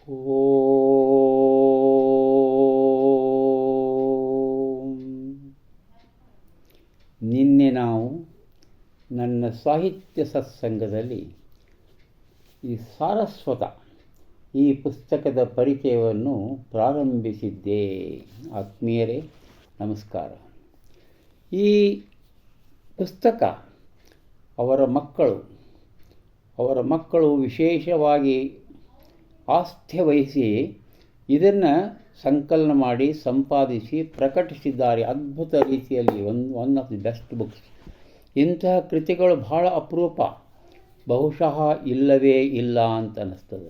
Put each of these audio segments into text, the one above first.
ಓಂ. ನಿನ್ನೆ ನಾವು ನನ್ನ ಸಾಹಿತ್ಯ ಸತ್ಸಂಗದಲ್ಲಿ ಈ ಸಾರಸ್ವತ ಈ ಪುಸ್ತಕದ ಪರಿಚಯವನ್ನು ಪ್ರಾರಂಭಿಸಿದ್ದೆ. ಆತ್ಮೀಯರೇ ನಮಸ್ಕಾರ. ಈ ಪುಸ್ತಕ ಅವರ ಮಕ್ಕಳು ವಿಶೇಷವಾಗಿ ಆಸ್ಥೆ ವಹಿಸಿ ಇದನ್ನು ಸಂಕಲನ ಮಾಡಿ ಸಂಪಾದಿಸಿ ಪ್ರಕಟಿಸಿದ್ದಾರೆ. ಅದ್ಭುತ ರೀತಿಯಲ್ಲಿ one of the best books. ಇಂತಹ ಕೃತಿಗಳು ಬಹಳ ಅಪರೂಪ, ಬಹುಶಃ ಇಲ್ಲವೇ ಇಲ್ಲ ಅಂತ ಅನ್ನಿಸ್ತದೆ.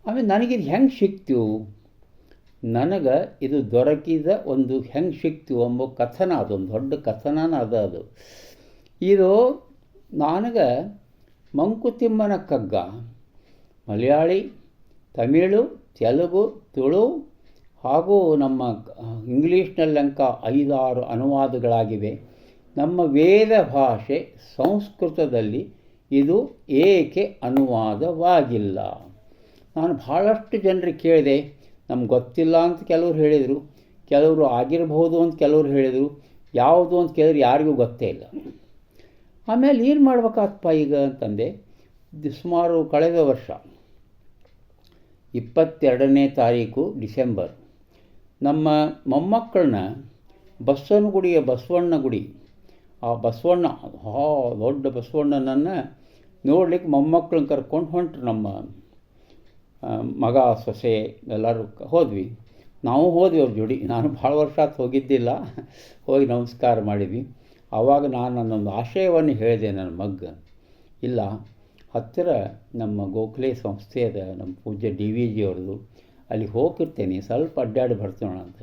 ಆಮೇಲೆ ನನಗಿದು ಹೆಂಗೆ ಸಿಕ್ತು, ನನಗೆ ಇದು ದೊರಕಿದ ಒಂದು ಹೆಂಗೆ ಸಿಕ್ತು ಎಂಬ ಕಥನ, ಅದೊಂದು ದೊಡ್ಡ ಕಥನನ ಅದು. ಇದು ನನಗೆ ಮಂಕುತಿಮ್ಮನ ಕಗ್ಗ ಮಲಯಾಳಿ, ತಮಿಳು, ತೆಲುಗು, ತುಳು ಹಾಗೂ ನಮ್ಮ ಇಂಗ್ಲೀಷ್ನಲ್ಲಂಕ 5-6 ಅನುವಾದಗಳಾಗಿವೆ. ನಮ್ಮ ವೇದ ಭಾಷೆ ಸಂಸ್ಕೃತದಲ್ಲಿ ಇದು ಏಕೆ ಅನುವಾದವಾಗಿಲ್ಲ? ನಾನು ಭಾಳಷ್ಟು ಜನರಿಗೆ ಕೇಳಿದೆ. ನಮ್ಗೆ ಗೊತ್ತಿಲ್ಲ ಅಂತ ಕೆಲವರು ಹೇಳಿದರು, ಕೆಲವರು ಆಗಿರಬಹುದು ಅಂತ ಕೆಲವರು ಹೇಳಿದರು, ಯಾವುದು ಅಂತ ಕೇಳಿದ್ರೆ ಯಾರಿಗೂ ಗೊತ್ತೇ ಇಲ್ಲ. ಆಮೇಲೆ ಏನು ಮಾಡ್ಬೇಕಾಗತ್ತಪ್ಪ ಈಗ ಅಂತಂದೆ. ಸುಮಾರು ಕಳೆದ ವರ್ಷ 22ನೇ ತಾರೀಕು ಡಿಸೆಂಬರ್ ನಮ್ಮ ಮೊಮ್ಮಕ್ಕಳನ್ನ ಬಸವಣ್ಣ ಗುಡಿ ಆ ಬಸವಣ್ಣ ದೊಡ್ಡ ಬಸವಣ್ಣನನ್ನು ನೋಡ್ಲಿಕ್ಕೆ ಮೊಮ್ಮಕ್ಕಳನ್ನ ಕರ್ಕೊಂಡು ಹೊಂಟ್ರು. ನಮ್ಮ ಮಗ ಸೊಸೆ ಎಲ್ಲರೂ ಹೋದ್ವಿ. ನಾವು ಹೋದ್ವಿ ಅವ್ರ ಜೋಡಿ. ನಾನು ಭಾಳ ವರ್ಷ ಆತು ಹೋಗಿದ್ದಿಲ್ಲ. ಹೋಗಿ ನಮಸ್ಕಾರ ಮಾಡಿದ್ವಿ. ಆವಾಗ ನಾನು ನನ್ನೊಂದು ಆಶಯವನ್ನು ಹೇಳಿದೆ ನನ್ನ ಮಗ್ಗ. ಇಲ್ಲ, ಹತ್ತಿರ ನಮ್ಮ ಗೋಖಲೆ ಸಂಸ್ಥೆ ಅದ, ನಮ್ಮ ಪೂಜ್ಯ DVG ಅವ್ರದ್ದು, ಅಲ್ಲಿ ಹೋಗಿರ್ತೇನೆ, ಸ್ವಲ್ಪ ಅಡ್ಡಾಡಿ ಬರ್ತೇಣ ಅಂತ.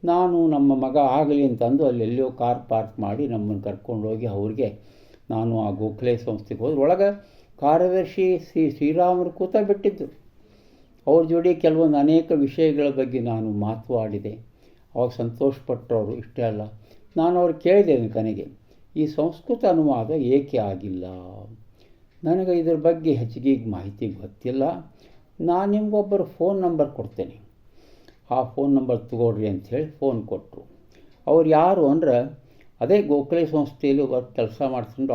ನಾನು ನಮ್ಮ ಮಗ ಆಗಲಿ ಅಂತಂದು ಅಲ್ಲೆಲ್ಲೋ ಕಾರ್ ಪಾರ್ಕ್ ಮಾಡಿ ನಮ್ಮನ್ನು ಕರ್ಕೊಂಡೋಗಿ ಅವ್ರಿಗೆ ನಾನು ಆ ಗೋಖಲೆ ಸಂಸ್ಥೆಗೆ ಹೋದ್ರೆ ಒಳಗೆ ಕಾರ್ಯದರ್ಶಿ ಶ್ರೀರಾಮರು ಕೂತ ಬಿಟ್ಟಿದ್ದರು. ಅವ್ರ ಜೋಡಿ ಕೆಲವೊಂದು ಅನೇಕ ವಿಷಯಗಳ ಬಗ್ಗೆ ನಾನು ಮಾತನಾಡಿದೆ. ಅವಾಗ ಸಂತೋಷಪಟ್ಟವರು. ಇಷ್ಟೇ ಅಲ್ಲ, ನಾನು ಅವ್ರು ಕೇಳಿದೆ ಕೊನೆಗೆ, ಈ ಸಂಸ್ಕೃತ ಅನುವಾದ ಏಕೆ ಆಗಿಲ್ಲ? ನನಗೆ ಇದ್ರ ಬಗ್ಗೆ ಹೆಚ್ಚಿಗೆ ಮಾಹಿತಿ ಗೊತ್ತಿಲ್ಲ. ನಾನು ನಿಮಗೊಬ್ಬರು ಫೋನ್ ನಂಬರ್ ಕೊಡ್ತೇನೆ, ಆ ಫೋನ್ ನಂಬರ್ ತಗೊಳ್ರಿ ಅಂಥೇಳಿ ಫೋನ್ ಕೊಟ್ಟರು. ಅವ್ರು ಯಾರು ಅಂದ್ರೆ ಅದೇ ಗೋಖಲೆ ಸಂಸ್ಥೆಯಲ್ಲಿ ಕೆಲಸ ಮಾಡ್ತೀನಿ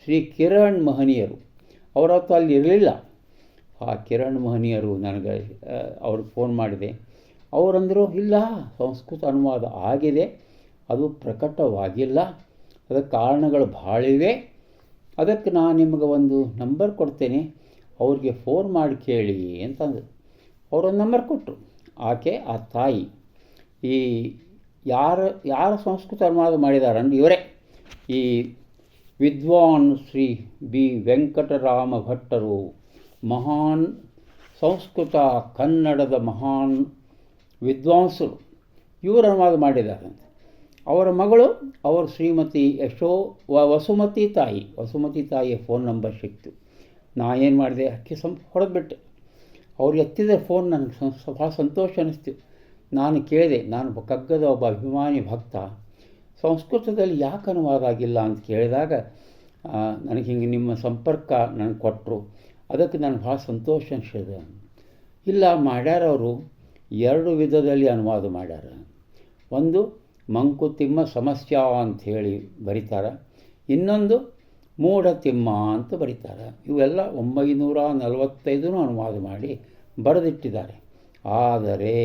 ಶ್ರೀ ಕಿರಣ್ ಮಹನೀಯರು. ಅವರತ್ತು ಅಲ್ಲಿ ಇರಲಿಲ್ಲ. ಆ ಕಿರಣ್ ಮಹನೀಯರು ನನಗೆ ಅವ್ರಿಗೆ ಫೋನ್ ಮಾಡಿದೆ. ಅವರಂದರು, ಇಲ್ಲ, ಸಂಸ್ಕೃತ ಅನುವಾದ ಆಗಿದೆ, ಅದು ಪ್ರಕಟವಾಗಿಲ್ಲ, ಅದಕ್ಕೆ ಕಾರಣಗಳು ಭಾಳಿವೆ. ಅದಕ್ಕೆ ನಾನು ನಿಮಗೆ ಒಂದು ನಂಬರ್ ಕೊಡ್ತೇನೆ, ಅವ್ರಿಗೆ ಫೋನ್ ಮಾಡಿ ಕೇಳಿ ಅಂತಂದರು. ಅವರೊಂದು ನಂಬರ್ ಕೊಟ್ಟರು. ಆಕೆ ಆ ತಾಯಿ ಈ ಯಾರು ಸಂಸ್ಕೃತ ಅನುವಾದ ಮಾಡಿದಾರಂದ್ರೆ ಇವರೇ, ಈ ವಿದ್ವಾನ್ ಶ್ರೀ B. ವೆಂಕಟರಾಮ ಭಟ್ಟರು, ಮಹಾನ್ ಸಂಸ್ಕೃತ ಕನ್ನಡದ ಮಹಾನ್ ವಿದ್ವಾಂಸರು, ಇವರು ಅನುವಾದ ಮಾಡಿದಾರಂತೆ. ಅವರ ಮಗಳು ಅವರು ಶ್ರೀಮತಿ ವಸುಮತಿ ತಾಯಿಯ ಫೋನ್ ನಂಬರ್ ಸಿಕ್ತು. ನಾ ಏನು ಮಾಡಿದೆ, ಅಕ್ಕಿ ಹೊಡೆದ್ಬಿಟ್ಟೆ. ಅವ್ರು ಎತ್ತಿದ ಫೋನ್ ನನಗೆ ಭಾಳ ಸಂತೋಷ ಅನ್ನಿಸ್ತು. ನಾನು ಕೇಳಿದೆ, ನಾನು ಕಗ್ಗದ ಒಬ್ಬ ಅಭಿಮಾನಿ ಭಕ್ತ, ಸಂಸ್ಕೃತದಲ್ಲಿ ಯಾಕೆ ಅನುವಾದ ಆಗಿಲ್ಲ ಅಂತ ಕೇಳಿದಾಗ ನನಗೆ ಹಿಂಗೆ ನಿಮ್ಮ ಸಂಪರ್ಕ ನನಗೆ ಕೊಟ್ಟರು. ಅದಕ್ಕೆ ನನಗೆ ಭಾಳ ಸಂತೋಷ ಅನಿಸಿದೆ. ಇಲ್ಲ, ಮಾಡ್ಯಾರವರು 2 ವಿಧದಲ್ಲಿ ಅನುವಾದ ಮಾಡ್ಯಾರ. ಒಂದು ಮಂಕುತಿಮ್ಮ ಸಮಸ್ಯಾ ಅಂಥೇಳಿ ಬರೀತಾರೆ, ಇನ್ನೊಂದು ಮೂಢತಿಮ್ಮ ಅಂತ ಬರೀತಾರೆ. ಇವೆಲ್ಲ 945 ಅನುವಾದ ಮಾಡಿ ಬರೆದಿಟ್ಟಿದ್ದಾರೆ. ಆದರೆ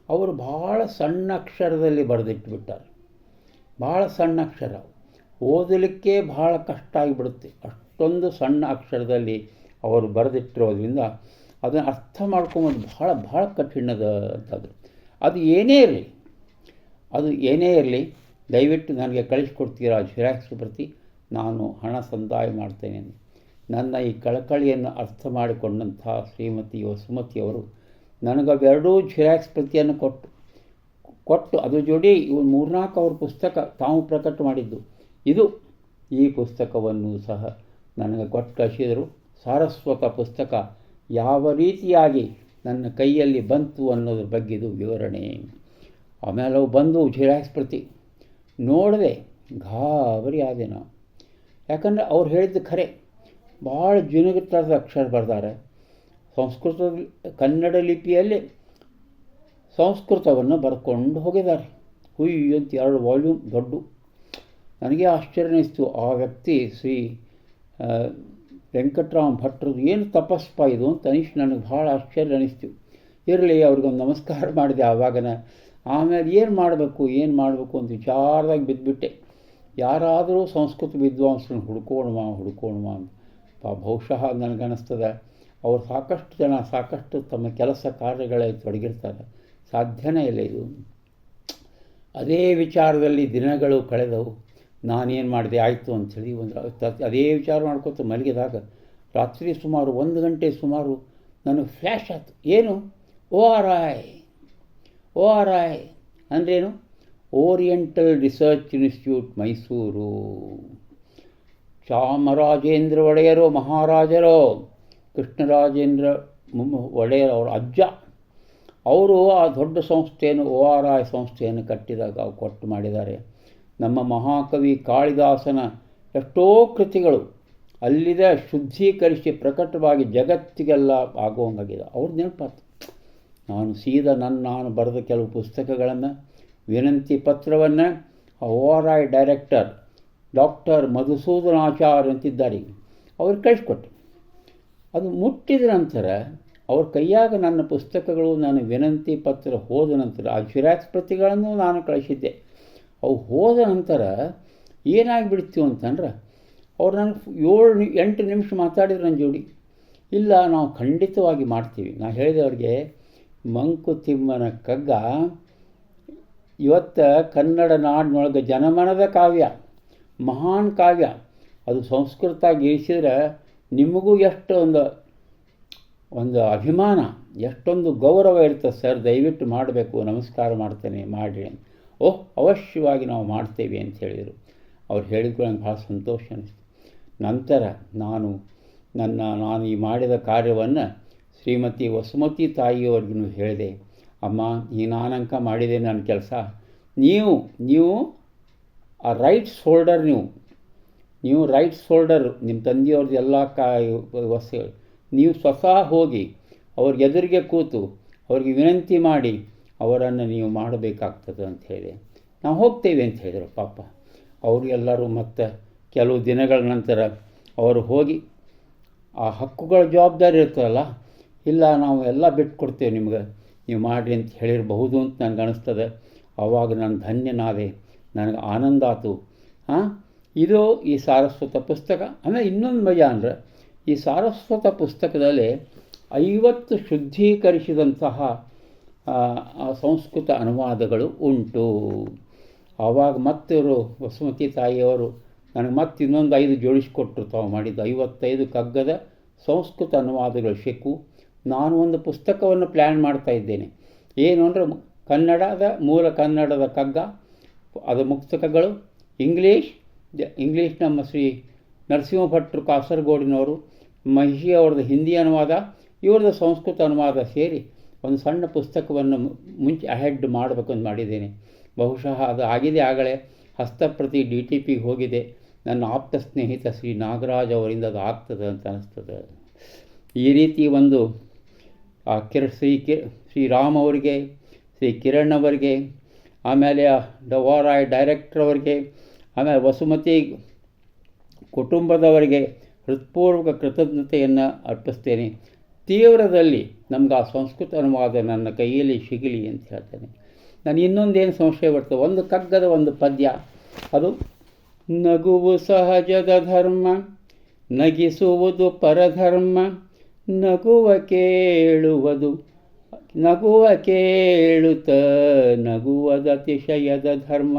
ಅವರು ಭಾಳ ಸಣ್ಣ ಅಕ್ಷರದಲ್ಲಿ ಬರೆದಿಟ್ಟುಬಿಟ್ಟಾರೆ. ಭಾಳ ಸಣ್ಣ ಅಕ್ಷರ, ಓದಲಿಕ್ಕೆ ಭಾಳ ಕಷ್ಟ ಆಗಿಬಿಡುತ್ತೆ. ಅಷ್ಟೊಂದು ಸಣ್ಣ ಅಕ್ಷರದಲ್ಲಿ ಅವರು ಬರೆದಿಟ್ಟಿರೋದ್ರಿಂದ ಅದನ್ನು ಅರ್ಥ ಮಾಡ್ಕೊಂಬೋದು ಭಾಳ ಕಠಿಣದ ಅಂತದ್ದು. ಅದು ಏನೇ ಇರಲಿ ದಯವಿಟ್ಟು ನನಗೆ ಕಳಿಸ್ಕೊಡ್ತೀರಾ ಜಿರಾಕ್ಸ್ ಪ್ರತಿ, ನಾನು ಹಣ ಸಂದಾಯ ಮಾಡ್ತೇನೆ. ನನ್ನ ಈ ಕಳಕಳಿಯನ್ನು ಅರ್ಥ ಮಾಡಿಕೊಂಡಂಥ ಶ್ರೀಮತಿ ವಸುಮತಿಯವರು ನನಗವೆರಡೂ ಜಿರಾಕ್ಸ್ ಪ್ರತಿಯನ್ನು ಕೊಟ್ಟು ಅದ್ರ ಜೋಡಿ ಇವು 3-4 ಅವ್ರ ಪುಸ್ತಕ ತಾವು ಪ್ರಕಟ ಮಾಡಿದ್ದು, ಈ ಪುಸ್ತಕವನ್ನು ಸಹ ನನಗೆ ಕೊಟ್ಟು ಕಳಿಸಿದರು. ಸಾರಸ್ವತ ಪುಸ್ತಕ ಯಾವ ರೀತಿಯಾಗಿ ನನ್ನ ಕೈಯಲ್ಲಿ ಬಂತು ಅನ್ನೋದ್ರ ಬಗ್ಗೆ ಇದು ವಿವರಣೆ. ಆಮೇಲೆ ಅವು ಬಂದು ಜಿರಾಕ್ಸ್ ಪ್ರತಿ ನೋಡಿದೆ, ಗಾಬರಿ ಆದೆ ನಾವು. ಯಾಕಂದರೆ ಅವ್ರು ಹೇಳಿದ್ದು ಖರೆ, ಭಾಳ ಜಿನುಗುತ್ತರದ ಅಕ್ಷರ ಬರ್ತಾರೆ. ಕನ್ನಡ ಲಿಪಿಯಲ್ಲಿ ಸಂಸ್ಕೃತವನ್ನು ಬರ್ಕೊಂಡು ಹೋಗಿದ್ದಾರೆ. ಹುಯ್ಯ ಅಂತ 2 ವಾಲ್ಯೂಮ್ ದೊಡ್ಡ. ನನಗೆ ಆಶ್ಚರ್ಯ ಅನ್ನಿಸ್ತು. ಆ ವ್ಯಕ್ತಿ ಶ್ರೀ ವೆಂಕಟರಾಮ ಭಟ್ರದ್ದು ಏನು ತಪಸ್ಪ ಇದು ಅಂತ ನನಗೆ ಭಾಳ ಆಶ್ಚರ್ಯ ಅನ್ನಿಸ್ತು. ಇರಲಿ, ಅವ್ರಿಗೊಂದು ನಮಸ್ಕಾರ ಮಾಡಿದೆ ಆವಾಗನ. ಆಮೇಲೆ ಏನು ಮಾಡಬೇಕು ಅಂತ ವಿಚಾರದಾಗ ಬಿದ್ದುಬಿಟ್ಟೆ. ಯಾರಾದರೂ ಸಂಸ್ಕೃತ ವಿದ್ವಾಂಸರನ್ನು ಹುಡ್ಕೋಣವ ಅಂತ. ಬಹುಶಃ ನನಗನ್ನಿಸ್ತದೆ ಅವ್ರು ಸಾಕಷ್ಟು ಜನ ಸಾಕಷ್ಟು ತಮ್ಮ ಕೆಲಸ ಕಾರ್ಯಗಳಲ್ಲಿ ತೊಡಗಿರ್ತಾರೆ. ಸಾಧ್ಯನೇ ಇಲ್ಲ ಇದು. ಅದೇ ವಿಚಾರದಲ್ಲಿ ದಿನಗಳು ಕಳೆದವು. ನಾನೇನು ಮಾಡಿದೆ ಆಯಿತು ಅಂಥೇಳಿ ಅದೇ ವಿಚಾರ ಮಾಡ್ಕೊತ ಮಲಗಿದಾಗ ರಾತ್ರಿ ಸುಮಾರು 1 ಗಂಟೆ ಸುಮಾರು ನನಗೆ ಫ್ಲ್ಯಾಶ್ ಆಯಿತು. ಏನು ORI ಅಂದ್ರೇನು? Oriental research institute Mysuru. Chamarajendra ಒಡೆಯರು ಮಹಾರಾಜರು, ಕೃಷ್ಣರಾಜೇಂದ್ರ ಒಡೆಯರ್ ಅವರ ಅಜ್ಜ, ಅವರು ಆ ದೊಡ್ಡ ಸಂಸ್ಥೆಯನ್ನು ORI ಸಂಸ್ಥೆಯನ್ನು ಕಟ್ಟಿದಾಗ ಕೊಟ್ಟು ಮಾಡಿದ್ದಾರೆ. ನಮ್ಮ ಮಹಾಕವಿ ಕಾಳಿದಾಸನ ಎಷ್ಟೋ ಕೃತಿಗಳು ಅಲ್ಲಿದೆ ಶುದ್ಧೀಕರಿಸಿ ಪ್ರಕಟವಾಗಿ ಜಗತ್ತಿಗೆಲ್ಲ ಆಗುವಂಗಾಗಿದೆ. ಅವ್ರ ನೆನಪಾತು. ನಾನು ಸೀದಾ ನಾನು ಬರೆದ ಕೆಲವು ಪುಸ್ತಕಗಳನ್ನು, ವಿನಂತಿ ಪತ್ರವನ್ನು ORI ಡೈರೆಕ್ಟರ್ ಡಾಕ್ಟರ್ ಮಧುಸೂದನಾಚಾರ್ಯ ಅಂತಿದ್ದಾರೆ, ಅವ್ರಿಗೆ ಕಳಿಸ್ಕೊಟ್ಟೆ. ಅದು ಮುಟ್ಟಿದ ನಂತರ ಅವ್ರ ಕೈಯಾಗ ನನ್ನ ಪುಸ್ತಕಗಳು, ನಾನು ವಿನಂತಿ ಪತ್ರ ಹೋದ ನಂತರ ಆ ಜಿರಾಕ್ಸ್ ಪ್ರತಿಗಳನ್ನು ನಾನು ಕಳಿಸಿದ್ದೆ. ಅವು ಹೋದ ನಂತರ ಏನಾಗಿಬಿಡ್ತೀವಿ ಅಂತಂದ್ರೆ, ಅವ್ರು ನನಗೆ 7-8 ನಿಮಿಷ ಮಾತಾಡಿದ್ರು ನನ್ನ ಜೋಡಿ. ಇಲ್ಲ, ನಾವು ಖಂಡಿತವಾಗಿ ಮಾಡ್ತೀವಿ. ನಾನು ಹೇಳಿದೆ ಅವ್ರಿಗೆ, ಮಂಕುತಿಮ್ಮನ ಕಗ್ಗ ಇವತ್ತು ಕನ್ನಡ ನಾಡಿನೊಳಗೆ ಜನಮನದ ಕಾವ್ಯ, ಮಹಾನ್ ಕಾವ್ಯ. ಅದು ಸಂಸ್ಕೃತವಾಗಿ ಇರಿಸಿದ್ರೆ ನಿಮಗೂ ಎಷ್ಟು ಒಂದು ಅಭಿಮಾನ, ಎಷ್ಟೊಂದು ಗೌರವ ಇರ್ತದೆ ಸರ್. ದಯವಿಟ್ಟು ಮಾಡಬೇಕು, ನಮಸ್ಕಾರ ಮಾಡ್ತೇನೆ, ಮಾಡಿರಿ ಅಂತ. ಅವಶ್ಯವಾಗಿ ನಾವು ಮಾಡ್ತೇವೆ ಅಂತ ಹೇಳಿದರು. ಅವ್ರು ಹೇಳಿದ್ರು ನಂಗೆ ಭಾಳ ಸಂತೋಷ ಅನ್ನಿಸ್ತು. ನಂತರ ನಾನು ಈ ಮಾಡಿದ ಕಾರ್ಯವನ್ನು ಶ್ರೀಮತಿ ವಸುಮತಿ ತಾಯಿಯವ್ರಿಗೂ ಹೇಳಿದೆ. ಅಮ್ಮ, ಈ ನಾನಂಕ ಮಾಡಿದೆ ನನ್ನ ಕೆಲಸ. ನೀವು ಆ ರೈಟ್ಸ್ ಹೋಲ್ಡರ್, ನೀವು ರೈಟ್ಸ್ ಹೋಲ್ಡರ್. ನಿಮ್ಮ ತಂದೆಯವ್ರದ್ದು ಎಲ್ಲ ವಸ್ತುಗಳು ನೀವು ಸ್ವತಃ ಹೋಗಿ ಅವ್ರಿಗೆ ಎದುರಿಗೆ ಕೂತು ಅವ್ರಿಗೆ ವಿನಂತಿ ಮಾಡಿ ಅವರನ್ನು ನೀವು ಮಾಡಬೇಕಾಗ್ತದೆ ಅಂತ ಹೇಳಿದೆ. ನಾವು ಹೋಗ್ತೇವೆ ಅಂತ ಹೇಳಿದರು. ಪಾಪ ಅವರಿಗೆಲ್ಲರೂ ಮತ್ತು ಕೆಲವು ದಿನಗಳ ನಂತರ ಅವರು ಹೋಗಿ ಆ ಹಕ್ಕುಗಳ ಜವಾಬ್ದಾರಿ ಇರ್ತದಲ್ಲ, ಇಲ್ಲ ನಾವು ಎಲ್ಲ ಬಿಟ್ಕೊಡ್ತೇವೆ ನಿಮ್ಗೆ, ನೀವು ಮಾಡಿರಿ ಅಂತ ಹೇಳಿರಬಹುದು ಅಂತ ನನಗೆ ಅನ್ನಿಸ್ತದೆ. ಆವಾಗ ನಾನು ಧನ್ಯನಾದೆ, ನನಗೆ ಆನಂದ ಆಯಿತು. ಇದು ಈ ಸಾರಸ್ವತ ಪುಸ್ತಕ. ಆಮೇಲೆ ಇನ್ನೊಂದು ಮಜಾ ಅಂದರೆ, ಈ ಸಾರಸ್ವತ ಪುಸ್ತಕದಲ್ಲಿ 50 ಶುದ್ಧೀಕರಿಸಿದಂತಹ ಸಂಸ್ಕೃತ ಅನುವಾದಗಳು ಉಂಟು. ಆವಾಗ ಮತ್ತೆ ಇವರು ವಸುಮತಿ ತಾಯಿಯವರು ನನಗೆ ಮತ್ತೆ ಇನ್ನೊಂದು 5 ಜೋಡಿಸಿಕೊಟ್ರು. ತಾವು ಮಾಡಿದ್ದು 55 ಕಗ್ಗದ ಸಂಸ್ಕೃತ ಅನುವಾದಗಳು ಸಿಕ್ಕು. ನಾನು ಒಂದು ಪುಸ್ತಕವನ್ನು ಪ್ಲ್ಯಾನ್ ಮಾಡ್ತಾ ಇದ್ದೇನೆ. ಏನು ಅಂದರೆ, ಮೂಲ ಕನ್ನಡದ ಕಗ್ಗ, ಅದು ಮುಕ್ತಕಗಳು, ಇಂಗ್ಲೀಷ್ ನಮ್ಮ ಶ್ರೀ ನರಸಿಂಹ ಭಟ್ರು ಕಾಸರಗೋಡಿನವರು, ಮಹಿಷಿ ಅವ್ರದ್ದು ಹಿಂದಿ ಅನುವಾದ, ಇವ್ರದ್ದು ಸಂಸ್ಕೃತ ಅನುವಾದ ಸೇರಿ ಒಂದು ಸಣ್ಣ ಪುಸ್ತಕವನ್ನು ಮುಂಚೆ ಅಹೆಡ್ ಮಾಡಬೇಕಂತ ಮಾಡಿದ್ದೇನೆ. ಬಹುಶಃ ಅದು ಆಗಿದೆ. ಆಗಲೇ ಹಸ್ತಪ್ರತಿ DTPಗೆ ಹೋಗಿದೆ. ನನ್ನ ಆಪ್ತ ಸ್ನೇಹಿತ ಶ್ರೀ ನಾಗರಾಜ್ ಅವರಿಂದ ಅದು ಆಗ್ತದೆ ಅಂತ ಅನ್ನಿಸ್ತದೆ. ಈ ರೀತಿ ಒಂದು ಶ್ರೀರಾಮ್ ಅವರಿಗೆ, ಶ್ರೀ ಕಿರಣ್ ಅವರಿಗೆ, ಆಮೇಲೆ ORI ಡೈರೆಕ್ಟರ್ ಅವರಿಗೆ, ಆಮೇಲೆ ವಸುಮತಿ ಕುಟುಂಬದವರಿಗೆ ಹೃತ್ಪೂರ್ವಕ ಕೃತಜ್ಞತೆಯನ್ನು ಅರ್ಪಿಸ್ತೇನೆ. ತೀವ್ರದಲ್ಲಿ ನಮ್ಗೆ ಆ ಸಂಸ್ಕೃತ ಅನುವಾದ ನನ್ನ ಕೈಯಲ್ಲಿ ಸಿಗಲಿ ಅಂತ ಹೇಳ್ತೇನೆ. ನಾನು ಇನ್ನೊಂದೇನು ಸಂಶಯ ಬರ್ತದೆ, ಒಂದು ಕಗ್ಗದ ಒಂದು ಪದ್ಯ, ಅದು ನಗುವು ಸಹಜದ ಧರ್ಮ, ನಗಿಸುವುದು ಪರಧರ್ಮ, ನಗುವ ಕೇಳುತ್ತ ನಗುವದತಿಶಯದ ಧರ್ಮ,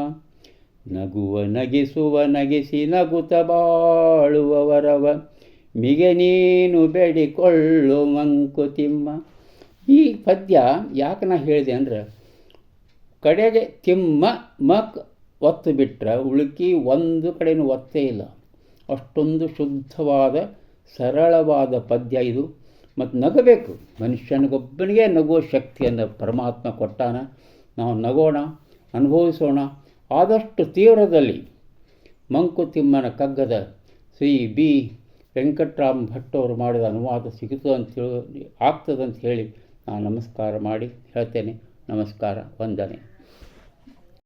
ನಗುವ ನಗಿಸುವ ನಗಿಸಿ ನಗುತ್ತ ಬಾಳುವವರವ ಮಿಗೆ ನೀನು ಬೇಡಿಕೊಳ್ಳು ಮಂಕುತಿಮ್ಮ. ಈ ಪದ್ಯ ಯಾಕೆ ನಾ ಹೇಳಿದೆ ಅಂದರೆ, ಕಡೆಗೆ ತಿಮ್ಮ ಮಕ್ ಒತ್ತು ಬಿಟ್ಟರೆ ಉಳುಕಿ ಒಂದು ಕಡೆಯೂ ಒತ್ತೇ ಇಲ್ಲ. ಅಷ್ಟೊಂದು ಶುದ್ಧವಾದ ಸರಳವಾದ ಪದ್ಯ ಇದು. ಮತ್ತು ನಗಬೇಕು, ಮನುಷ್ಯನಿಗೊಬ್ಬನಿಗೆ ನಗುವ ಶಕ್ತಿಯನ್ನು ಪರಮಾತ್ಮ ಕೊಟ್ಟಾನ. ನಾವು ನಗೋಣ, ಅನುಭವಿಸೋಣ. ಆದಷ್ಟು ತೀವ್ರದಲ್ಲಿ ಮಂಕುತಿಮ್ಮನ ಕಗ್ಗದ ಶ್ರೀ B. ವೆಂಕಟರಾಮ್ ಭಟ್ ಅವರು ಮಾಡಿದ ಅನುವಾದ ಸಿಗುತ್ತದೆ ಆಗ್ತದಂತ ಹೇಳಿ ನಾನು ನಮಸ್ಕಾರ ಮಾಡಿ ಹೇಳ್ತೇನೆ. ನಮಸ್ಕಾರ, ವಂದನೆ.